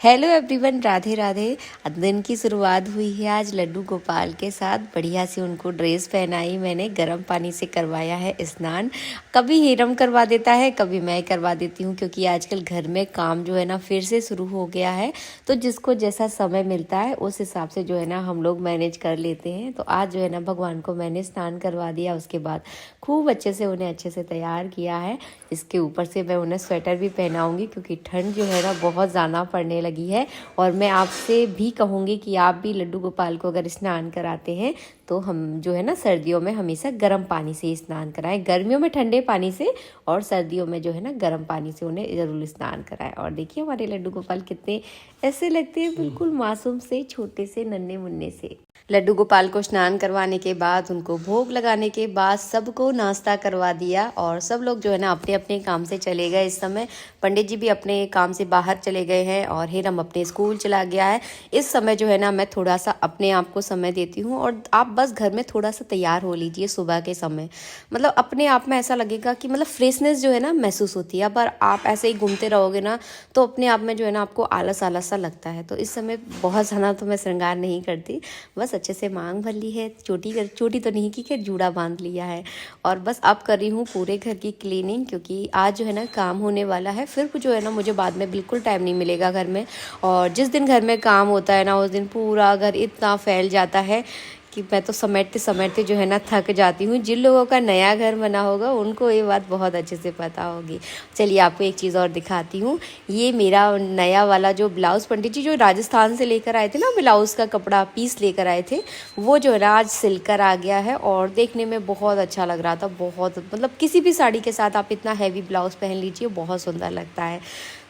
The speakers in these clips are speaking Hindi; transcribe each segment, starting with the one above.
Hello everyone, Radhe Radhe. दिन की शुरुआत हुई है आज लड्डू गोपाल के साथ। बढ़िया से उनको ड्रेस पहनाई मैंने, गर्म पानी से करवाया है स्नान। कभी हीरम करवा देता है, कभी मैं करवा देती हूँ, क्योंकि आजकल घर में काम जो है ना फिर से शुरू हो गया है। तो जिसको जैसा समय मिलता है उस हिसाब से जो है ना हम लोग मैनेज कर लेते हैं। तो आज जो है ना भगवान को मैंने स्नान करवा दिया, उसके बाद खूब अच्छे से उन्हें अच्छे से तैयार किया है। इसके ऊपर से मैं उन्हें स्वेटर भी पहनाऊँगी, क्योंकि ठंड जो है ना बहुत ज़्यादा पड़ने लगी है। और मैं आपसे भी कहूँगी कि आप भी लड्डू गोपाल को अगर स्नान कराते हैं तो हम जो है ना सर्दियों में हमेशा गर्म पानी से स्नान कराएं। गर्मियों में ठंडे पानी से और सर्दियों में जो है ना गर्म पानी से उन्हें ज़रूर स्नान कराएं। और देखिए हमारे लड्डू गोपाल कितने ऐसे लगते हैं, बिल्कुल मासूम से, छोटे से, नन्हे मुन्ने से। लड्डू गोपाल को स्नान करवाने के बाद, उनको भोग लगाने के बाद सबको नाश्ता करवा दिया और सब लोग जो है ना अपने अपने काम से चले गए। इस समय पंडित जी भी अपने काम से बाहर चले गए हैं और हिरम अपने स्कूल चला गया है। इस समय जो है ना मैं थोड़ा सा अपने आप को समय देती हूँ और आप बस घर में थोड़ा सा तैयार हो लीजिए सुबह के समय। मतलब अपने आप में ऐसा लगेगा कि मतलब फ्रेशनेस जो है ना महसूस होती है। पर आप ऐसे ही घूमते रहोगे ना तो अपने आप में जो है ना आपको आलस आलस सा लगता है। तो इस समय बहुत ज़्यादा तो मैं श्रृंगार नहीं करती, बस अच्छे से मांग भर ली है, चोटी तो नहीं की, खैर जूड़ा बांध लिया है। और बस अब कर रही हूँ पूरे घर की क्लीनिंग, क्योंकि आज जो है ना काम होने वाला है। फिर जो है ना मुझे बाद में बिल्कुल टाइम नहीं मिलेगा घर में। और जिस दिन घर में काम होता है ना उस दिन पूरा घर इतना फैल जाता है कि मैं तो समेटते समेटते जो है ना थक जाती हूँ। जिन लोगों का नया घर बना होगा उनको ये बात बहुत अच्छे से पता होगी। चलिए आपको एक चीज़ और दिखाती हूँ। ये मेरा नया वाला जो ब्लाउज़ पंडित जी जो राजस्थान से लेकर आए थे ना, ब्लाउज़ का कपड़ा पीस लेकर आए थे, वो जो है ना आज सिलकर आ गया है और देखने में बहुत अच्छा लग रहा था। बहुत मतलब किसी भी साड़ी के साथ आप इतना हैवी ब्लाउज़ पहन लीजिए, बहुत सुंदर लगता है।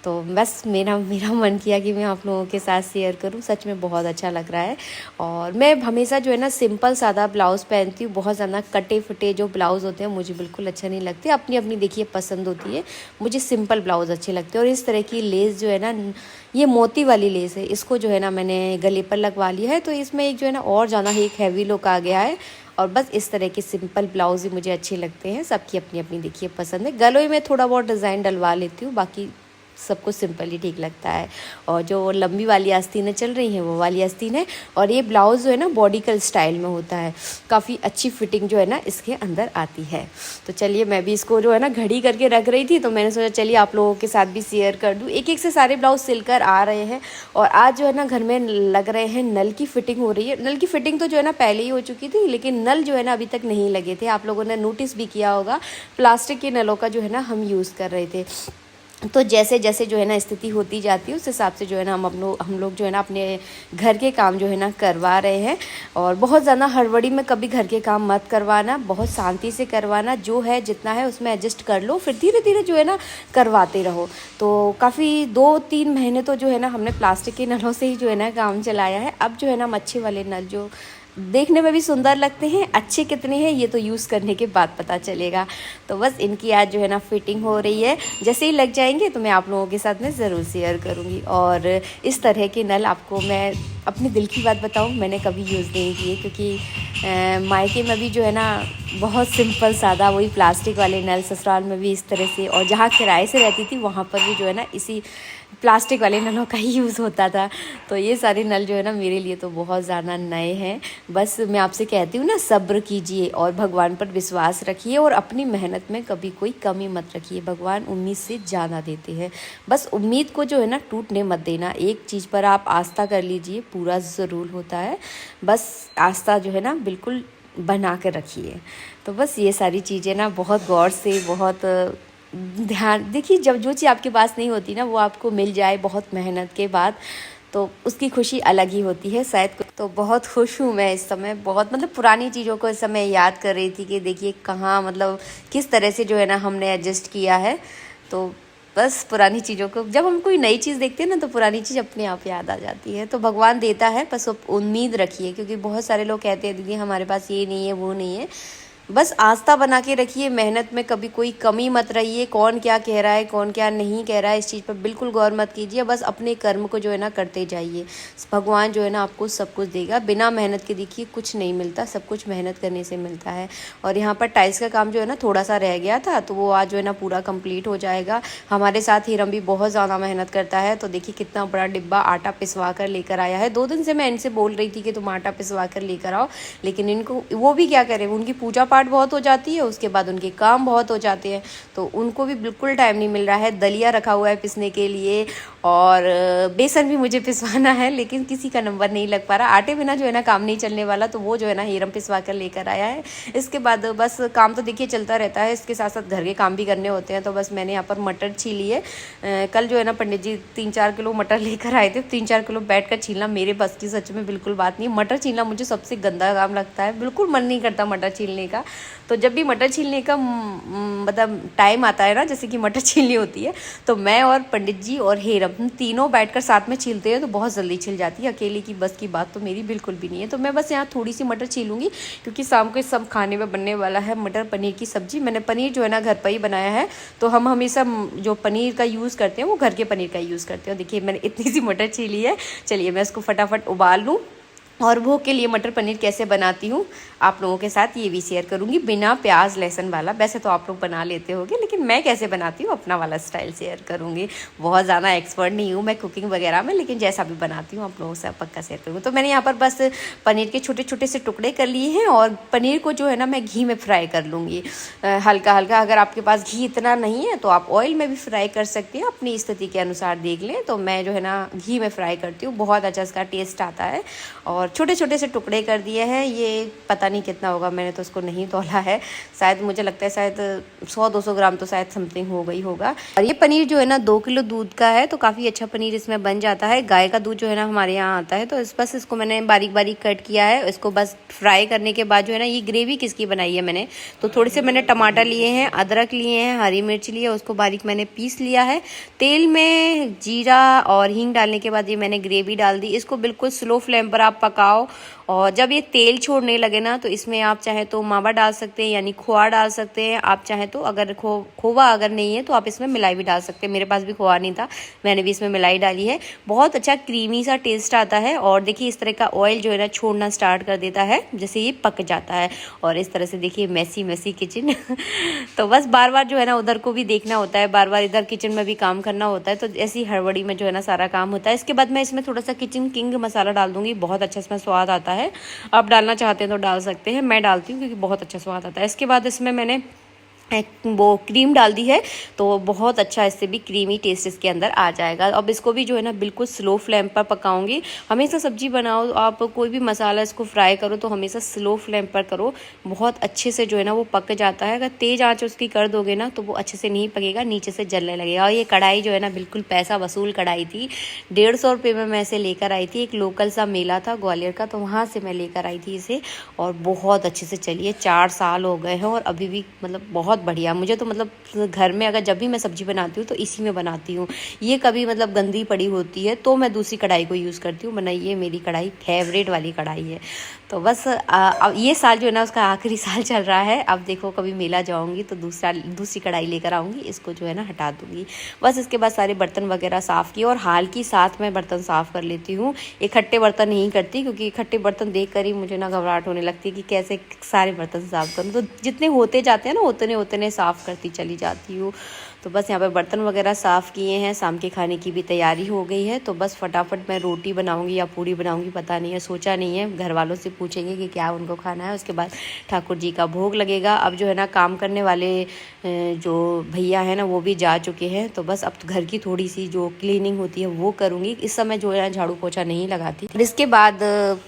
तो बस मेरा मेरा मन किया कि मैं आप लोगों के साथ शेयर करूं। सच में बहुत अच्छा लग रहा है। और मैं हमेशा जो है ना सिंपल सादा ब्लाउज़ पहनती हूँ। बहुत ज़्यादा कटे फटे जो ब्लाउज़ होते हैं मुझे बिल्कुल अच्छा नहीं लगते। अपनी अपनी देखिए पसंद होती है, मुझे सिंपल ब्लाउज़ अच्छे लगते हैं। और इस तरह की लेस जो है ना, ये मोती वाली लेस है, इसको जो है ना मैंने गले पर लगवा लिया है। तो इसमें एक जो है ना और ज़्यादा एक हैवी लुक आ गया है। और बस इस तरह के सिंपल ब्लाउज़ ही मुझे अच्छे लगते हैं। सबकी अपनी अपनी देखिए पसंद है। गलों में थोड़ा बहुत डिज़ाइन डलवा लेती हूँ, बाकी सबको सिंपल ही ठीक लगता है। और जो लंबी वाली आस्तीनें चल रही हैं वो वाली आस्तीन है। और ये ब्लाउज़ जो है ना बॉडी कल स्टाइल में होता है, काफ़ी अच्छी फिटिंग जो है ना इसके अंदर आती है। तो चलिए मैं भी इसको जो है ना घड़ी करके रख रही थी, तो मैंने सोचा चलिए आप लोगों के साथ भी शेयर कर दूँ। एक एक से सारे ब्लाउज सिलकर आ रहे हैं। और आज जो है ना घर में लग रहे हैं नल की फिटिंग हो रही है। नल की फिटिंग तो जो है ना पहले ही हो चुकी थी, लेकिन नल जो है ना अभी तक नहीं लगे थे। आप लोगों ने नोटिस भी किया होगा, प्लास्टिक के नलों का जो है ना हम यूज़ कर रहे थे। तो जैसे जैसे जो है ना स्थिति होती जाती है उस हिसाब से जो है ना हम लोग जो है ना अपने घर के काम जो है ना करवा रहे हैं। और बहुत ज़्यादा हड़बड़ी में कभी घर के काम मत करवाना, बहुत शांति से करवाना। जो है जितना है उसमें एडजस्ट कर लो, फिर धीरे धीरे जो है ना करवाते रहो। तो काफ़ी 2-3 महीने तो जो है ना हमने प्लास्टिक के नलों से ही जो है ना काम चलाया है। अब जो है ना मच्छी वाले नल जो देखने में भी सुंदर लगते हैं, अच्छे कितने हैं ये तो यूज़ करने के बाद पता चलेगा। तो बस इनकी आज जो है ना फिटिंग हो रही है। जैसे ही लग जाएंगे तो मैं आप लोगों के साथ में ज़रूर शेयर करूँगी। और इस तरह के नल आपको मैं अपने दिल की बात बताऊँ, मैंने कभी यूज़ नहीं किए, क्योंकि मायके में भी जो है ना बहुत सिंपल सादा वही प्लास्टिक वाले नल, ससुराल में भी इस तरह से, और जहाँ किराए से रहती थी वहाँ पर भी जो है ना इसी प्लास्टिक वाले नलों का ही यूज़ होता था। तो ये सारे नल जो है ना मेरे लिए तो बहुत ज़्यादा नए हैं। बस मैं आपसे कहती हूँ ना, सब्र कीजिए और भगवान पर विश्वास रखिए और अपनी मेहनत में कभी कोई कमी मत रखिए। भगवान उम्मीद से ज़्यादा देते हैं। बस उम्मीद को जो है ना टूटने मत देना। एक चीज़ पर आप आस्था कर लीजिए, पूरा ज़रूर होता है। बस आस्था जो है ना बिल्कुल बना कर रखिए। तो बस ये सारी चीज़ें ना बहुत गौर से, बहुत ध्यान देखिए, जब जो चीज़ आपके पास नहीं होती ना वो आपको मिल जाए बहुत मेहनत के बाद, तो उसकी खुशी अलग ही होती है शायद। तो बहुत खुश हूँ मैं इस समय, बहुत मतलब पुरानी चीज़ों को इस समय याद कर रही थी कि देखिए कहाँ मतलब किस तरह से जो है ना हमने एडजस्ट किया है। तो बस पुरानी चीज़ों को, जब हम कोई नई चीज़ देखते हैं ना तो पुरानी चीज़ अपने आप याद आ जाती है। तो भगवान देता है, बस उम्मीद रखिए, क्योंकि बहुत सारे लोग कहते हैं दीदी हमारे पास ये नहीं है वो नहीं है। बस आस्था बना के रखिए, मेहनत में कभी कोई कमी मत रहिए। कौन क्या कह रहा है, कौन क्या नहीं कह रहा है, इस चीज़ पर बिल्कुल गौर मत कीजिए। बस अपने कर्म को जो है ना करते जाइए। भगवान जो है ना आपको सब कुछ देगा। बिना मेहनत के देखिए कुछ नहीं मिलता, सब कुछ मेहनत करने से मिलता है। और यहाँ पर टाइल्स का काम जो है ना थोड़ा सा रह गया था, तो वो आज जो है ना पूरा कंप्लीट हो जाएगा। हमारे साथ हीरम भी बहुत ज़्यादा मेहनत करता है। तो देखिए कितना बड़ा डिब्बा आटा पिसवा कर लेकर आया है। 2 दिन से मैं इनसे बोल रही थी कि तुम आटा पिसवा कर लेकर आओ, लेकिन इनको वो भी क्या करें, उनकी पूजा पाठ बहुत हो जाती है, उसके बाद उनके काम बहुत हो जाते हैं, तो उनको भी बिल्कुल टाइम नहीं मिल रहा है। दलिया रखा हुआ है पिसने के लिए, और बेसन भी मुझे पिसवाना है, लेकिन किसी का नंबर नहीं लग पा रहा। आटे बिना जो है ना काम नहीं चलने वाला, तो वो जो है ना हीरम पिसवा कर लेकर आया है। इसके बाद बस काम तो देखिए चलता रहता है, इसके साथ साथ घर के काम भी करने होते हैं। तो बस मैंने यहाँ पर मटर छीली है। कल जो है ना पंडित जी 3-4 किलो मटर लेकर आए थे। 3-4 किलो बैठ कर छीलना मेरे बस की सच में बिल्कुल बात नहीं। मटर छीलना मुझे सबसे गंदा काम लगता है, बिल्कुल मन नहीं करता मटर छीलने का। तो जब भी मटर छीलने का मतलब टाइम आता है ना, जैसे कि मटर छीलनी होती है, तो मैं और पंडित जी और हीरम हम तीनों बैठकर साथ में छीलते हैं, तो बहुत जल्दी छिल जाती है। अकेले की बस की बात तो मेरी बिल्कुल भी नहीं है। तो मैं बस यहाँ थोड़ी सी मटर छीलूँगी, क्योंकि शाम को सब खाने में बनने वाला है मटर पनीर की सब्ज़ी। मैंने पनीर जो है ना घर पर ही बनाया है, तो हम हमेशा जो पनीर का यूज़ करते हैं वो घर के पनीर का यूज़ करते हैं। देखिए मैंने इतनी सी मटर छीली है। चलिए मैं इसको फटाफट उबाल लूँ, और भोग के लिए मटर पनीर कैसे बनाती हूँ आप लोगों के साथ ये भी शेयर करूँगी, बिना प्याज लहसुन वाला। वैसे तो आप लोग बना लेते होंगे, लेकिन मैं कैसे बनाती हूँ अपना वाला स्टाइल शेयर करूँगी। बहुत ज़्यादा एक्सपर्ट नहीं हूँ मैं कुकिंग वगैरह में, लेकिन जैसा भी बनाती हूँ आप लोगों से पक्का शेयर करूँगी। तो मैंने यहाँ पर बस पनीर के छोटे छोटे से टुकड़े कर लिए हैं, और पनीर को जो है ना मैं घी में फ्राई कर लूँगी हल्का हल्का। अगर आपके पास घी इतना नहीं है तो आप ऑयल में भी फ्राई कर सकते हैं, अपनी स्थिति के अनुसार देख लें। तो मैं जो है ना घी में फ्राई करती हूँ, बहुत अच्छा इसका टेस्ट आता है। और छोटे छोटे से टुकड़े कर दिए हैं। ये पता नहीं कितना होगा, मैंने तो उसको नहीं तोला है। शायद मुझे लगता है शायद 100-200 ग्राम तो शायद समथिंग हो गई होगा। और ये पनीर जो है ना 2 किलो दूध का है, तो काफ़ी अच्छा पनीर इसमें बन जाता है। गाय का दूध जो है ना हमारे यहाँ आता है। तो बस इसको मैंने बारीक बारीक कट किया है। इसको बस फ्राई करने के बाद जो है ना, ये ग्रेवी किसकी बनाई है मैंने, तो थोड़े से मैंने टमाटर लिए हैं, अदरक लिए हैं, हरी मिर्च लिए, उसको बारीक मैंने पीस लिया है। तेल में जीरा और हींग डालने के बाद ये मैंने ग्रेवी डाल दी। इसको बिल्कुल स्लो फ्लेम पर आप पकाओ, और जब ये तेल छोड़ने लगे ना, तो इसमें आप चाहे तो मावा डाल सकते हैं, यानी खोआ डाल सकते हैं। आप चाहे तो अगर खोवा अगर नहीं है तो आप इसमें मिलाई भी डाल सकते हैं। मेरे पास भी खोआ नहीं था, मैंने भी इसमें मिलाई डाली है। बहुत अच्छा क्रीमी सा टेस्ट आता है। और देखिए इस तरह का ऑयल जो है ना छोड़ना स्टार्ट कर देता है जैसे ये पक जाता है। और इस तरह से देखिए मैसी मैसी किचन तो बस बार बार जो है ना उधर को भी देखना होता है, बार बार इधर किचन में भी काम करना होता है। तो ऐसी हड़बड़ी में जो है ना सारा काम होता है। इसके बाद मैं इसमें थोड़ा सा किचन किंग मसाला डाल दूंगी, बहुत अच्छा इसमें स्वाद आता है। आप डालना चाहते हैं तो डाल सकते हैं, मैं डालती हूँ क्योंकि बहुत अच्छा स्वाद आता है। इसके बाद इसमें मैंने वो क्रीम डाल दी है, तो बहुत अच्छा इससे भी क्रीमी टेस्ट इसके अंदर आ जाएगा। अब इसको भी जो है ना बिल्कुल स्लो फ्लेम पर पकाऊंगी। हमेशा सब्जी बनाओ आप, कोई भी मसाला इसको फ्राई करो तो हमेशा स्लो फ्लेम पर करो, बहुत अच्छे से जो है ना वो पक जाता है। अगर तेज़ आंच उसकी कर दोगे ना तो वो अच्छे से नहीं पकेगा, नीचे से जलने लगेगा। और ये कढ़ाई जो है ना बिल्कुल पैसा वसूल कढ़ाई थी। 150 रुपये में मैं इसे लेकर आई थी। एक लोकल सा मेला था ग्वालियर का, तो वहाँ से मैं लेकर आई थी इसे, और बहुत अच्छे से चली है। 4 साल हो गए हैं और अभी भी मतलब बहुत बढ़िया। मुझे तो मतलब घर में अगर जब भी मैं सब्जी बनाती हूँ तो इसी में बनाती हूँ। ये कभी मतलब गंदी पड़ी होती है तो मैं दूसरी कढ़ाई को यूज़ करती हूँ, वरना ये मेरी कढ़ाई फेवरेट वाली कढ़ाई है। तो बस अब ये साल जो है ना उसका आखिरी साल चल रहा है। अब देखो कभी मेला जाऊँगी तो दूसरी कढ़ाई लेकर आऊँगी, इसको जो है ना हटा दूँगी। बस इसके बाद सारे बर्तन वगैरह साफ़ किए, और हाल की साथ मैं बर्तन साफ़ कर लेती हूँ। इकट्ठे बर्तन नहीं करती, क्योंकि इकट्ठे बर्तन देख कर ही मुझे ना घबराहट होने लगती है कि कैसे सारे बर्तन साफ़ करूँ। तो जितने होते जाते हैं ना उतने साफ़ करती चली जाती हूँ। तो बस यहाँ पे बर्तन वगैरह साफ़ किए हैं, शाम के खाने की भी तैयारी हो गई है। तो बस फटाफट मैं रोटी बनाऊंगी या पूड़ी बनाऊंगी पता नहीं है, सोचा नहीं है। घर वालों से पूछेंगे कि क्या उनको खाना है, उसके बाद ठाकुर जी का भोग लगेगा। अब जो है ना काम करने वाले जो भैया हैं ना वो भी जा चुके हैं। तो बस अब तो घर की थोड़ी सी जो क्लीनिंग होती है वो करूँगी। इस समय जो है ना झाड़ू पोछा नहीं लगाती। और इसके बाद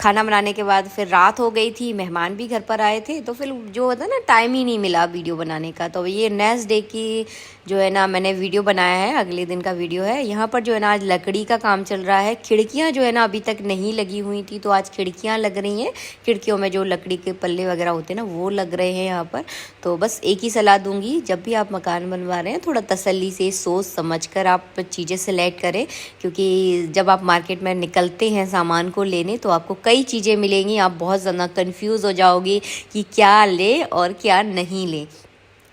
खाना बनाने के बाद फिर रात हो गई थी, मेहमान भी घर पर आए थे, तो फिर जो होता है ना टाइम ही नहीं मिला वीडियो बनाने का। तो ये नेक्स्ट डे की जो है ना मैंने वीडियो बनाया है, अगले दिन का वीडियो है। यहाँ पर जो है ना आज लकड़ी का काम चल रहा है। खिड़कियाँ जो है ना अभी तक नहीं लगी हुई थी, तो आज खिड़कियाँ लग रही हैं। खिड़कियों में जो लकड़ी के पल्ले वगैरह होते हैं ना वो लग रहे हैं यहाँ पर। तो बस एक ही सलाह दूंगी, जब भी आप मकान बनवा रहे हैं थोड़ा तसल्ली से सोच समझ कर आप चीज़ें सेलेक्ट करें, क्योंकि जब आप मार्केट में निकलते हैं सामान को लेने तो आपको कई चीज़ें मिलेंगी, आप बहुत ज़्यादा कंफ्यूज हो जाओगे कि क्या ले और क्या नहीं ले।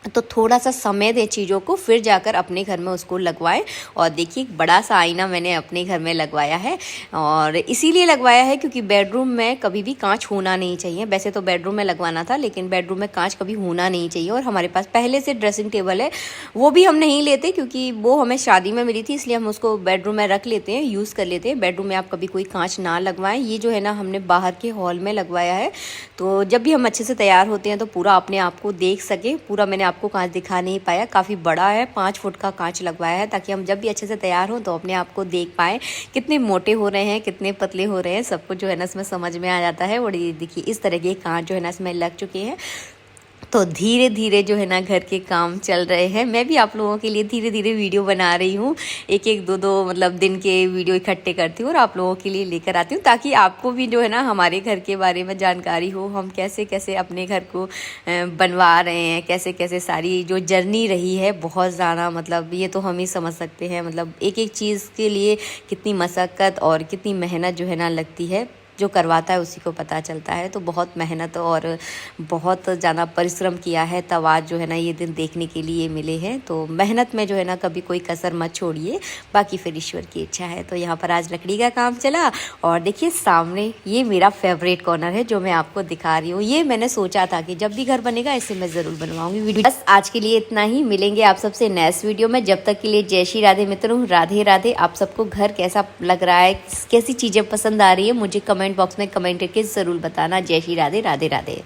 तो थोड़ा सा समय दें चीज़ों को, फिर जाकर अपने घर में उसको लगवाएं। और देखिए एक बड़ा सा आईना मैंने अपने घर में लगवाया है, और इसीलिए लगवाया है क्योंकि बेडरूम में कभी भी कांच होना नहीं चाहिए। वैसे तो बेडरूम में लगवाना था, लेकिन बेडरूम में कांच कभी होना नहीं चाहिए। और हमारे पास पहले से ड्रेसिंग टेबल है, वो भी हम नहीं लेते क्योंकि वो हमें शादी में मिली थी, इसलिए हम उसको बेडरूम में रख लेते हैं, यूज़ कर लेते हैं। बेडरूम में आप कभी कोई कांच ना लगवाएं। ये जो है ना हमने बाहर के हॉल में लगवाया है, तो जब भी हम अच्छे से तैयार होते हैं तो पूरा अपने आप को देख सके। पूरा मैंने आपको कांच दिखा नहीं पाया, काफ़ी बड़ा है, 5 फुट का कांच लगवाया है, ताकि हम जब भी अच्छे से तैयार हों तो अपने आप को देख पाएँ, कितने मोटे हो रहे हैं, कितने पतले हो रहे हैं, सब कुछ जो है ना इसमें समझ में आ जाता है। और ये देखिए इस तरह के कांच जो है ना इसमें लग चुके हैं। तो धीरे धीरे जो है ना घर के काम चल रहे हैं। मैं भी आप लोगों के लिए धीरे धीरे वीडियो बना रही हूँ, एक एक दो दो मतलब दिन के वीडियो इकट्ठे करती हूँ और आप लोगों के लिए लेकर आती हूँ, ताकि आपको भी जो है ना हमारे घर के बारे में जानकारी हो, हम कैसे कैसे अपने घर को बनवा रहे हैं, कैसे कैसे सारी जो जर्नी रही है। बहुत ज़्यादा मतलब ये तो हम ही समझ सकते हैं, मतलब एक एक चीज़ के लिए कितनी मशक्क़त और कितनी मेहनत जो है ना लगती है। जो करवाता है उसी को पता चलता है। तो बहुत मेहनत और बहुत ज़्यादा परिश्रम किया है, तब आज जो है ना ये दिन देखने के लिए मिले हैं। तो मेहनत में जो है ना कभी कोई कसर मत छोड़िए, बाकी फिर ईश्वर की इच्छा है। तो यहाँ पर आज लकड़ी का काम चला, और देखिए सामने ये मेरा फेवरेट कॉर्नर है जो मैं आपको दिखा रही हूँ। ये मैंने सोचा था कि जब भी घर बनेगा इसे मैं ज़रूर बनवाऊँगी वीडियो। बस आज के लिए इतना ही, मिलेंगे आप सबसे नेक्स्ट वीडियो में। जब तक के लिए जय श्री राधे मित्रों, राधे राधे। आप सबको घर कैसा लग रहा है, कैसी चीज़ें पसंद आ रही है, मुझे कमेंट बॉक्स में कमेंट करके ज़रूर बताना। जय श्री राधे, राधे राधे।